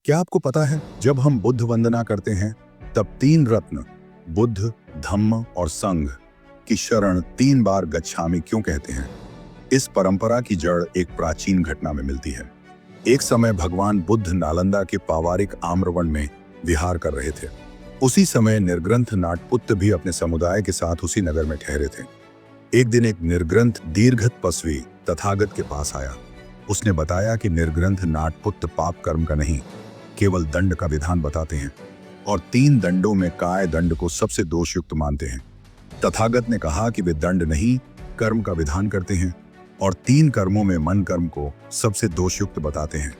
क्या आपको पता है, जब हम बुद्ध वंदना करते हैं तब तीन रत्न बुद्ध, धम्म और संघ की शरण 3 बार गच्छामि क्यों कहते हैं? इस परंपरा की जड़ एक प्राचीन घटना में मिलती है। एक समय भगवान बुद्ध नालंदा के पावारिक आम्रवन में विहार कर रहे थे। उसी समय निर्ग्रंथ नाटपुत्त भी अपने समुदाय के साथ उसी नगर में ठहरे थे। एक दिन एक निर्ग्रंथ दीर्घ तपस्वी तथागत के पास आया। उसने बताया कि निर्ग्रंथ नाटपुत्त पाप कर्म का नहीं, केवल दंड का विधान बताते हैं और 3 दंडों में काय दंड को सबसे दोषयुक्त मानते हैं। तथागत ने कहा कि वे दंड नहीं, कर्म का विधान करते हैं और 3 कर्मों में मन कर्म को सबसे दोषयुक्त बताते हैं।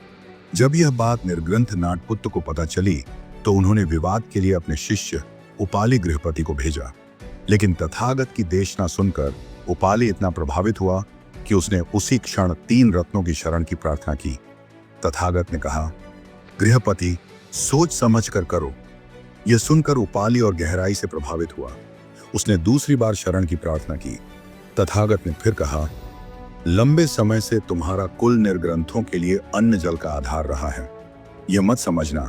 जब यह बात निर्ग्रंथ नाटपुत्त को पता चली तो उन्होंने विवाद के लिए अपने शिष्य उपाली गृहपति को भेजा। लेकिन तथागत की देशना सुनकर उपाली इतना प्रभावित हुआ कि उसने उसी क्षण 3 रत्नों की शरण की प्रार्थना की। तथागत ने कहा, गृहपति, सोच समझ कर करो। यह सुनकर उपाली और गहराई से प्रभावित हुआ। उसने दूसरी बार शरण की प्रार्थना की। तथागत ने फिर कहा, लंबे समय से तुम्हारा कुल निर्ग्रंथों के लिए अन्न जल का आधार रहा है। यह मत समझना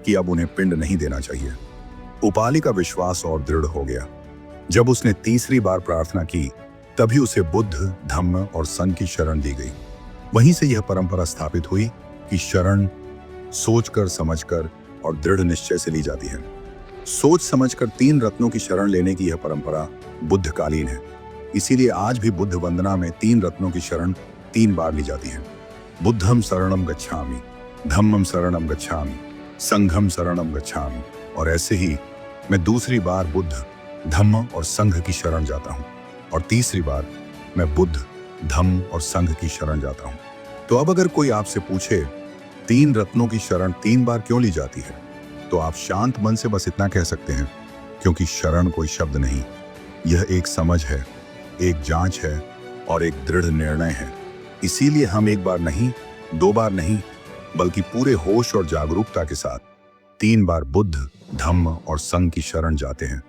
कि अब उन्हें पिंड नहीं देना चाहिए। उपाली का विश्वास और दृढ़ हो गया। जब उसने तीसरी बार प्रार्थना की तभी उसे बुद्ध, धम्म और संघ की शरण दी गई। वहीं से यह परंपरा स्थापित हुई कि शरण सोचकर, समझकर और दृढ़ निश्चय से ली जाती है। सोच समझकर 3 रत्नों की शरण लेने की यह परंपरा बुद्धकालीन है। इसीलिए आज भी बुद्ध वंदना में 3 रत्नों की शरण 3 बार ली जाती है। बुद्धम शरणम गच्छामि, धम्मम शरणम गच्छामि, संघम शरणम गच्छामि। और ऐसे ही मैं दूसरी बार बुद्ध, धम्म और संघ की शरण जाता हूँ और तीसरी बार मैं बुद्ध, धम्म और संघ की शरण जाता हूँ। तो अब अगर कोई आपसे पूछे 3 रत्नों की शरण 3 बार क्यों ली जाती है, तो आप शांत मन से बस इतना कह सकते हैं, क्योंकि शरण कोई शब्द नहीं, यह एक समझ है, एक जांच है और एक दृढ़ निर्णय है। इसीलिए हम 1 बार नहीं, 2 बार नहीं, बल्कि पूरे होश और जागरूकता के साथ 3 बार बुद्ध, धम्म और संघ की शरण जाते हैं।